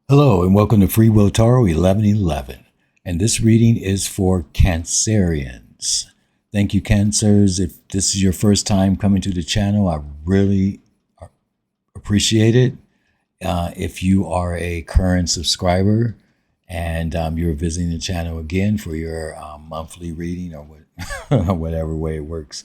Hello and welcome to Free Will Tarot 1111. And this reading is for Cancerians. Thank you, Cancers. If this is your first time coming to the channel, I really appreciate it. If you are a current subscriber and you're visiting the channel again for your monthly reading or whatever way it works,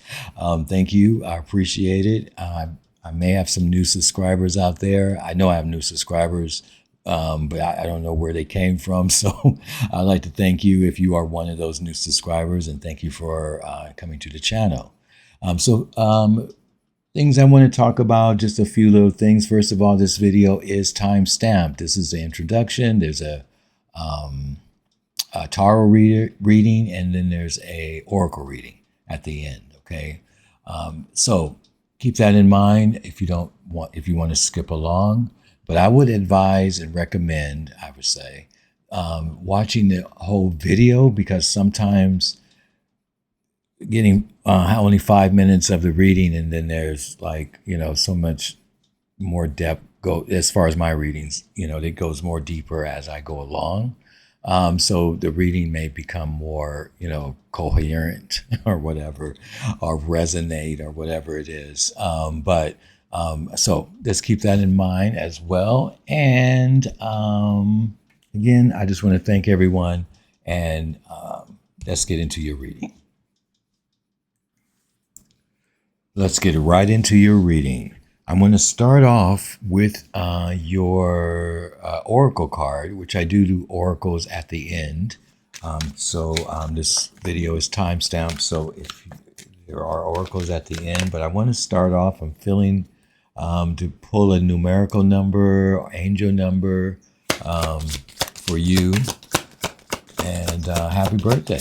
thank you. I appreciate it. I may have some new subscribers out there. I know I have new subscribers, but I don't know where they came from. So I'd like to thank you if you are one of those new subscribers, and thank you for coming to the channel. Things I want to talk about, just a few little things. First of all, this video is time stamped. This is the introduction. There's a tarot reading, and then there's a oracle reading at the end. Okay, so keep that in mind if you want to skip along. But I would advise and recommend, I would say, watching the whole video, because sometimes getting only 5 minutes of the reading, and then there's so much more depth as far as my readings, it goes more deeper as I go along. So the reading may become more, coherent or whatever, or resonate or whatever it is. So let's keep that in mind as well. And again, I just want to thank everyone, and let's get into your reading. Let's get right into your reading. I'm going to start off with your oracle card, which I do oracles at the end. This video is timestamped, so if there are oracles at the end, but I want to start off, I'm feeling to pull a numerical number or angel number for you, and happy birthday.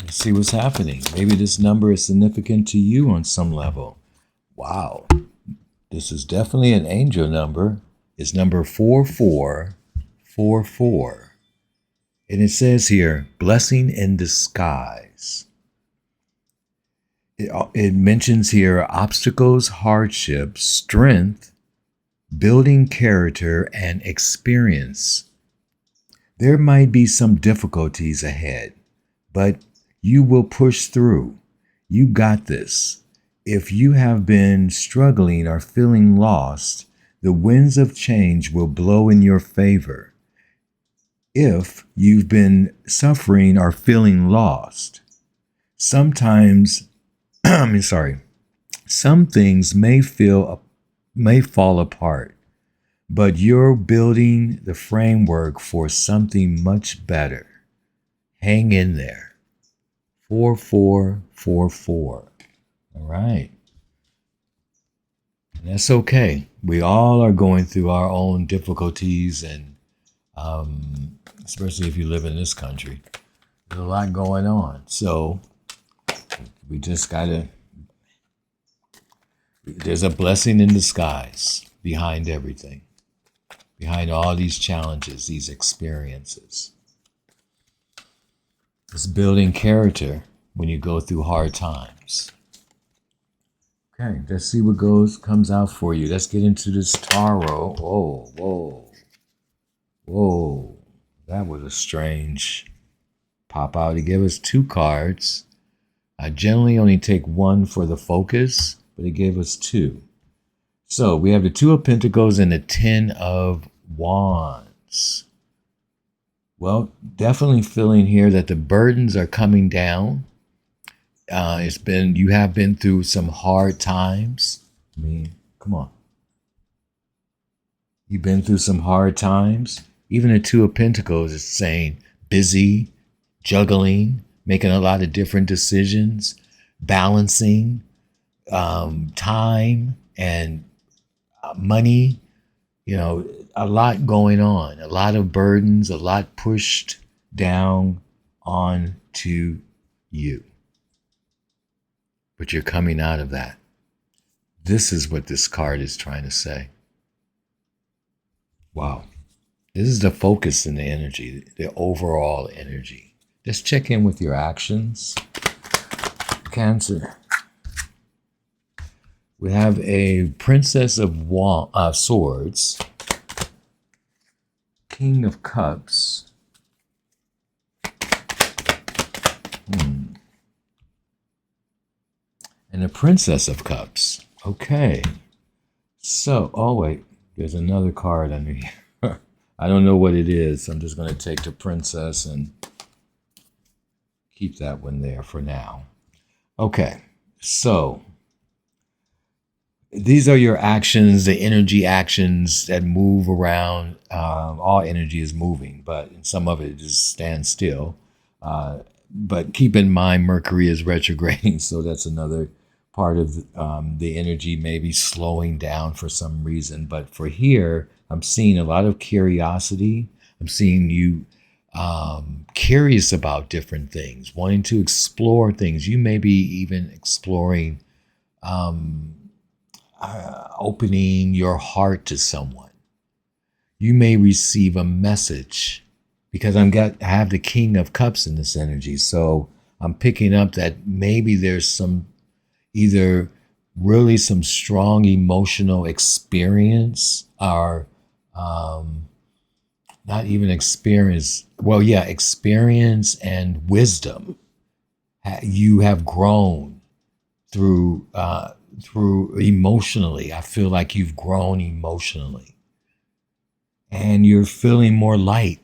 Let's see what's happening. Maybe this number is significant to you on some level. Wow. This is definitely an angel number. It's number 4444. And it says here, blessing in disguise. It mentions here obstacles, hardships, strength, building character, and experience. There might be some difficulties ahead, but you will push through. You got this. If you have been struggling or feeling lost, the winds of change will blow in your favor. If you've been suffering or feeling lost, some things may fall apart, but you're building the framework for something much better. Hang in there. 4444. All right. And that's okay. We all are going through our own difficulties, and especially if you live in this country, there's a lot going on. So we just there's a blessing in disguise behind everything, behind all these challenges, these experiences. It's building character when you go through hard times. Okay, let's see what comes out for you. Let's get into this tarot. Whoa. That was a strange pop out. He gave us 2 cards. I generally only take 1 for the focus, but he gave us 2. So we have the 2 of Pentacles and the 10 of Wands. Well, definitely feeling here that the burdens are coming down. You have been through some hard times. I mean, come on. You've been through some hard times. Even the 2 of Pentacles is saying busy, juggling, making a lot of different decisions, balancing time and money. A lot going on, a lot of burdens, a lot pushed down onto you. But you're coming out of that. This is what this card is trying to say. Wow. This is the focus in the energy, the overall energy. Just check in with your actions. Cancer. We have a Princess of Swords. King of Cups. And the Princess of Cups. Okay. So, oh wait, there's another card under here. I don't know what it is. I'm just going to take the Princess and keep that one there for now. Okay. So, these are your actions, the energy actions that move around. All energy is moving, but some of it just stands still. But keep in mind, Mercury is retrograding, so that's another part of the energy maybe slowing down for some reason. But for here, I'm seeing a lot of curiosity. I'm seeing you curious about different things, wanting to explore things. You may be even exploring opening your heart to someone. You may receive a message because I have the King of Cups in this energy. So I'm picking up that maybe there's some either really some strong emotional experience or not even experience. Well, yeah, experience and wisdom. You have grown through emotionally. I feel like you've grown emotionally, and you're feeling more light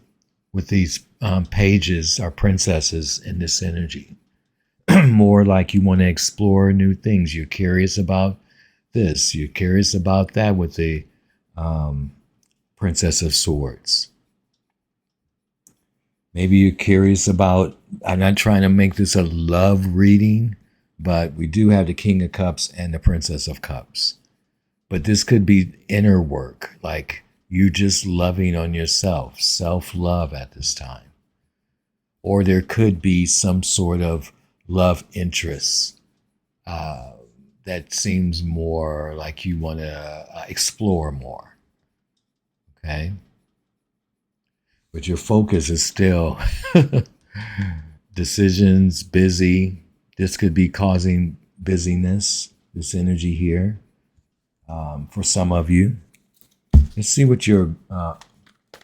with these pages or princesses in this energy. More like you want to explore new things. You're curious about this. You're curious about that with the Princess of Swords. Maybe you're curious about, I'm not trying to make this a love reading, but we do have the King of Cups and the Princess of Cups. But this could be inner work, like you just loving on yourself, self-love at this time. Or there could be some sort of love interest that seems more like you want to explore more. Okay? But your focus is still decisions, busy. This could be causing busyness, this energy here, for some of you. Let's see what your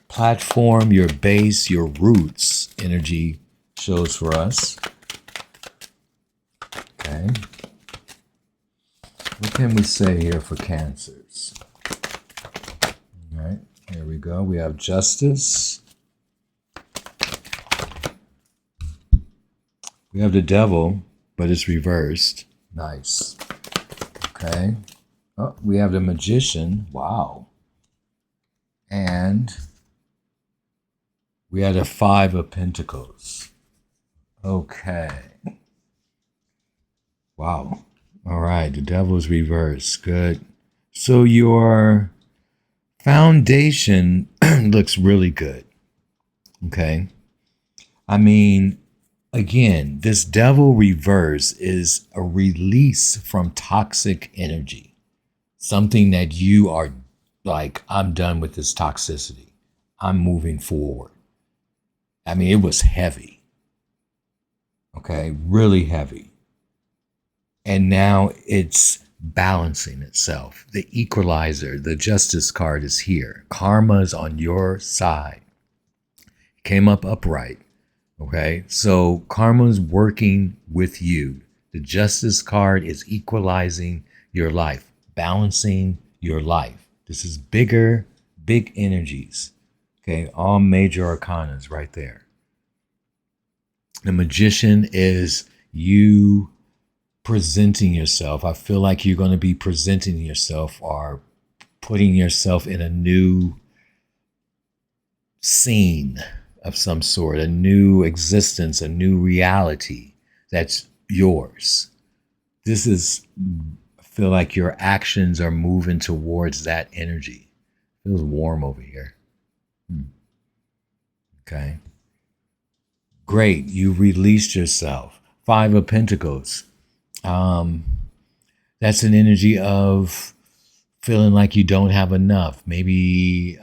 platform, your base, your roots energy shows for us. Okay. What can we say here for Cancers? All right, here we go. We have Justice. We have the Devil, but it's reversed. Nice. Okay. Oh, we have the Magician. Wow. And we had a Five of Pentacles. Okay. Wow. All right. The Devil's reversed. Good. So your foundation looks really good. Okay. I mean, again, this Devil reverse is a release from toxic energy. Something that you are like, I'm done with this toxicity. I'm moving forward. I mean, it was heavy. Okay, really heavy. And now it's balancing itself. The equalizer, the Justice card is here. Karma is on your side. It came up upright. Okay, so karma is working with you. The Justice card is equalizing your life, balancing your life. This is big energies. Okay, all major arcanas right there. The Magician is you presenting yourself. I feel like you're going to be presenting yourself or putting yourself in a new scene of some sort, a new existence, a new reality that's yours. This is, I feel like your actions are moving towards that energy. It feels warm over here. Okay. Great. You released yourself. Five of Pentacles. That's an energy of feeling like you don't have enough. Maybe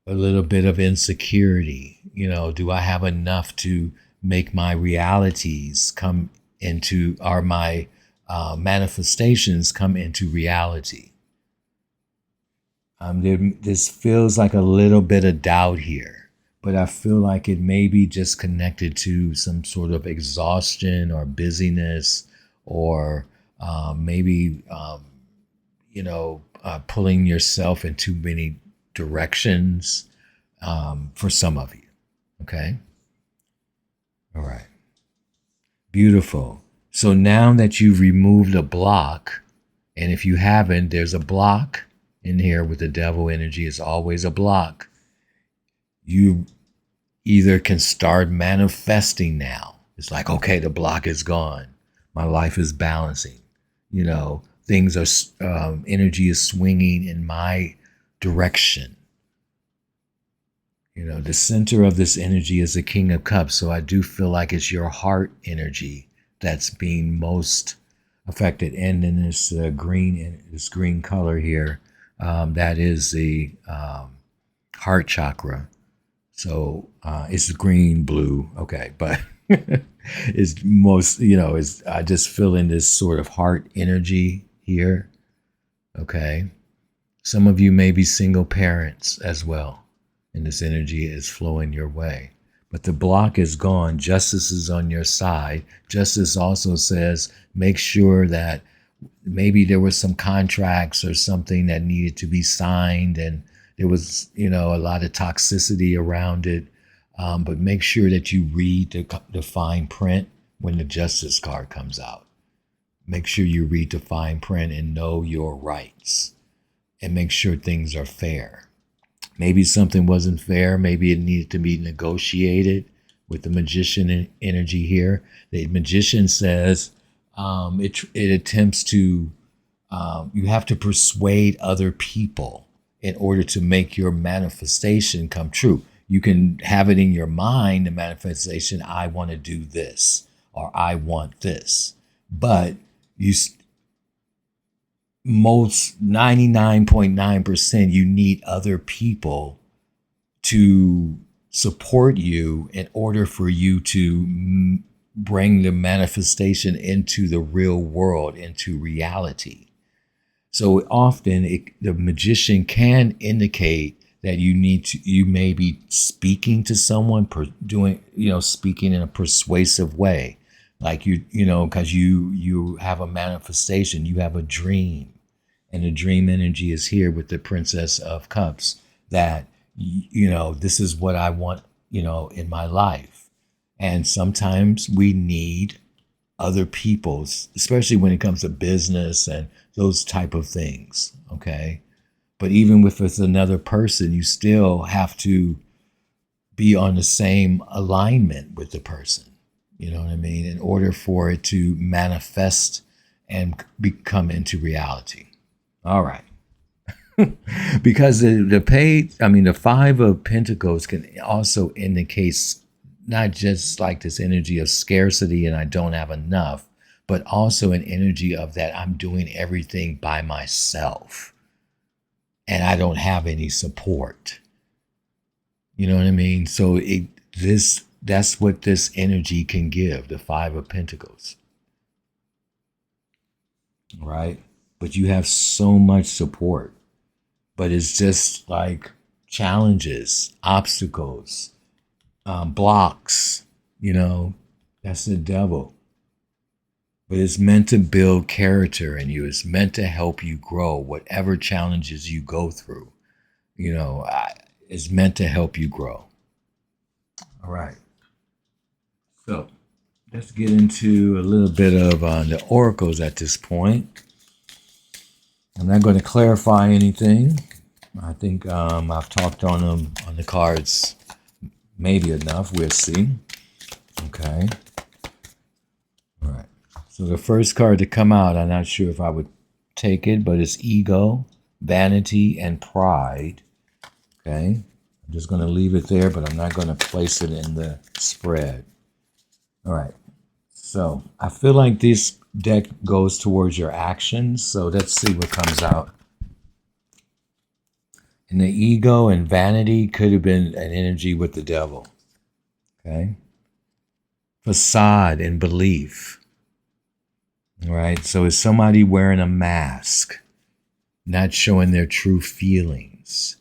a little bit of insecurity. You know, do I have enough to make my realities come into, or my manifestations come into reality? This feels like a little bit of doubt here, but I feel like it may be just connected to some sort of exhaustion or busyness, or maybe pulling yourself in too many directions for some of you. Okay. All right. Beautiful. So now that you've removed a block, and if you haven't, there's a block in here with the devil energy. It's always a block. You either can start manifesting now. It's like, okay, the block is gone. My life is balancing. Things are, energy is swinging in my direction. The center of this energy is the King of Cups. So I do feel like it's your heart energy that's being most affected. And in this green color here, that is the heart chakra. So it's green, blue. Okay, but it's most, I just feel in this sort of heart energy here. Okay. Some of you may be single parents as well, and this energy is flowing your way. But the block is gone. Justice is on your side. Justice also says make sure that maybe there were some contracts or something that needed to be signed, and there was, a lot of toxicity around it. But make sure that you read the fine print when the justice card comes out. Make sure you read the fine print and know your rights, and make sure things are fair. Maybe something wasn't fair. Maybe it needed to be negotiated with the magician energy here. The magician says it attempts to, you have to persuade other people in order to make your manifestation come true. You can have it in your mind, the manifestation, I want to do this, or I want this. But most 99.9%, you need other people to support you in order for you to bring the manifestation into the real world, into reality. So often the magician can indicate that you may be speaking to someone, speaking in a persuasive way. Like because you have a manifestation, you have a dream. And the dream energy is here with the Princess of Cups, that, this is what I want, in my life. And sometimes we need other people's, especially when it comes to business and those type of things. Okay. But even if it's another person, you still have to be on the same alignment with the person. You know what I mean? In order for it to manifest and become into reality. All right. Because the Five of Pentacles can also indicate not just like this energy of scarcity and I don't have enough, but also an energy of that I'm doing everything by myself and I don't have any support. You know what I mean? So that's what this energy can give, the Five of Pentacles. Right? But you have so much support. But it's just like challenges, obstacles, blocks, that's the devil. But it's meant to build character in you. It's meant to help you grow. Whatever challenges you go through, it's meant to help you grow. All right. So let's get into a little bit of the oracles at this point. I'm not going to clarify anything. I think I've talked on them, on the cards, maybe enough. We'll see. Okay. All right. So the first card to come out, I'm not sure if I would take it, but it's ego, vanity, and pride. Okay. I'm just going to leave it there, but I'm not going to place it in the spread. All right. So I feel like this deck goes towards your actions. So let's see what comes out. And the ego and vanity could have been an energy with the devil. Okay. Facade and belief. All right. So is somebody wearing a mask? not showing their true feelings.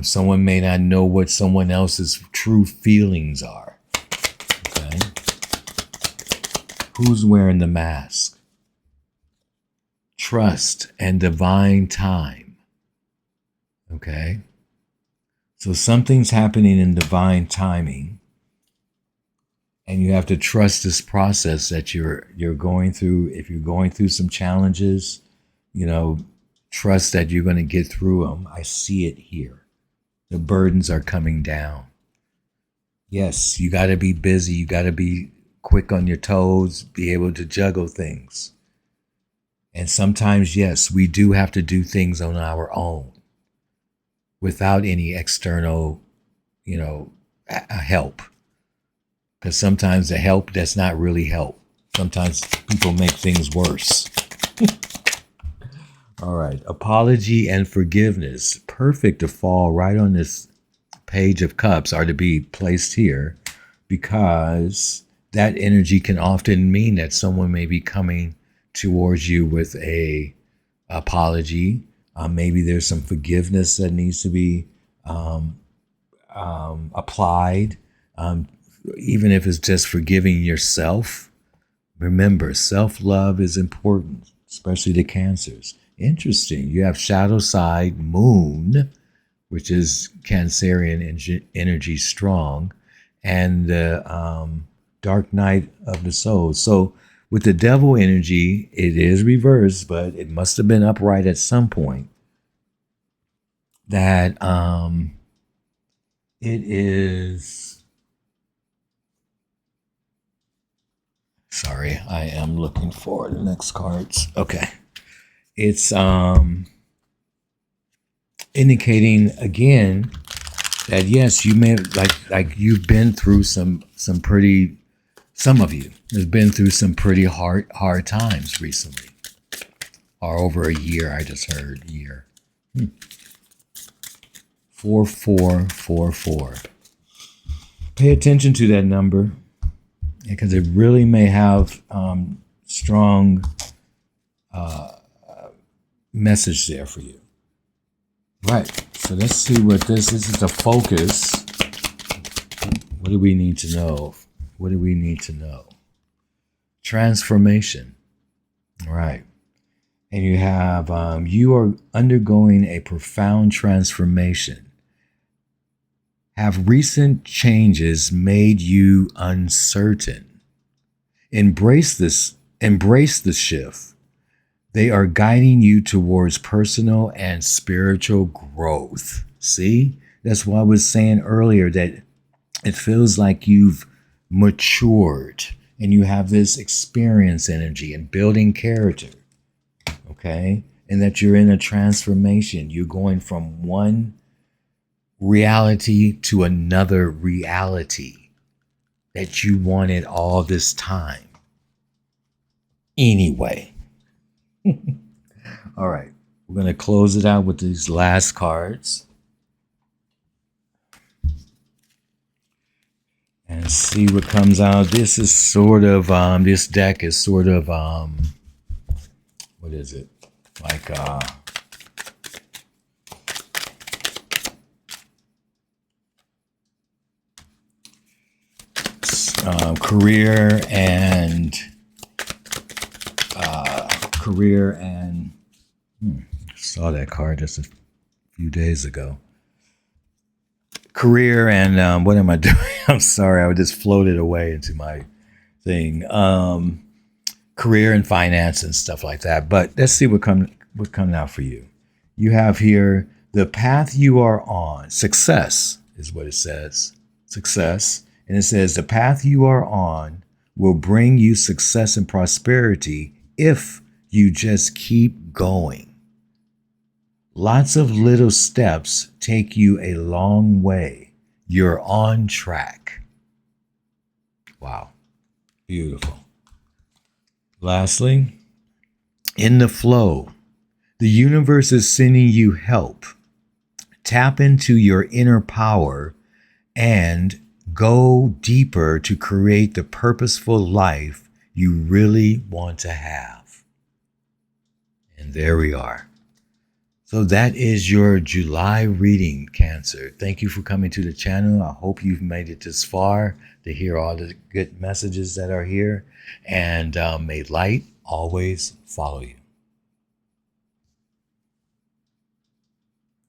Someone may not know what someone else's true feelings are. Okay? Who's wearing the mask? Trust and divine time. Okay? So something's happening in divine timing, and you have to trust this process that you're going through. If you're going through some challenges, trust that you're going to get through them. I see it here. The burdens are coming down. Yes, you got to be busy. You got to be quick on your toes, be able to juggle things. And sometimes, yes, we do have to do things on our own without any external, help. Because sometimes the help, that's not really help. Sometimes people make things worse. All right. Apology and forgiveness. Perfect to fall right on this page of cups are to be placed here, because that energy can often mean that someone may be coming towards you with a apology. Maybe there's some forgiveness that needs to be applied. Even if it's just forgiving yourself. Remember, self-love is important, especially to Cancers. Interesting. You have shadow side moon, which is Cancerian energy strong, and the dark night of the soul. So with the devil energy, it is reversed, but it must have been upright at some point. That it is... Sorry, I am looking for the next cards. Okay. It's indicating again that yes, you may like you've been through some of you has been through some pretty hard times recently. Or over a year, I just heard year. 4444. Pay attention to that number, because it really may have strong message there for you. Right. So let's see what this is. It's a focus. What do we need to know? What do we need to know? Transformation. Right. And you have, you are undergoing a profound transformation. Have recent changes made you uncertain? Embrace the shift. They are guiding you towards personal and spiritual growth. See? That's why I was saying earlier that it feels like you've matured and you have this experience energy and building character. Okay? And that you're in a transformation. You're going from one reality to another reality that you wanted all this time. Anyway. All right. We're going to close it out with these last cards. And see what comes out. This is sort of, this deck is sort of, what is it? Like, career and saw that card just a few days ago. Career and what am I doing? I'm sorry, I just floated away into my thing. Career and finance and stuff like that. But let's see what comes out for you. You have here the path you are on. Success is what it says. Success. And it says the path you are on will bring you success and prosperity if you just keep going. Lots of little steps take you a long way. You're on track. Wow. Beautiful. Lastly, in the flow, the universe is sending you help. Tap into your inner power and go deeper to create the purposeful life you really want to have. And there we are. So that is your July reading, Cancer. Thank you for coming to the channel. I hope you've made it this far to hear all the good messages that are here. And may light always follow you.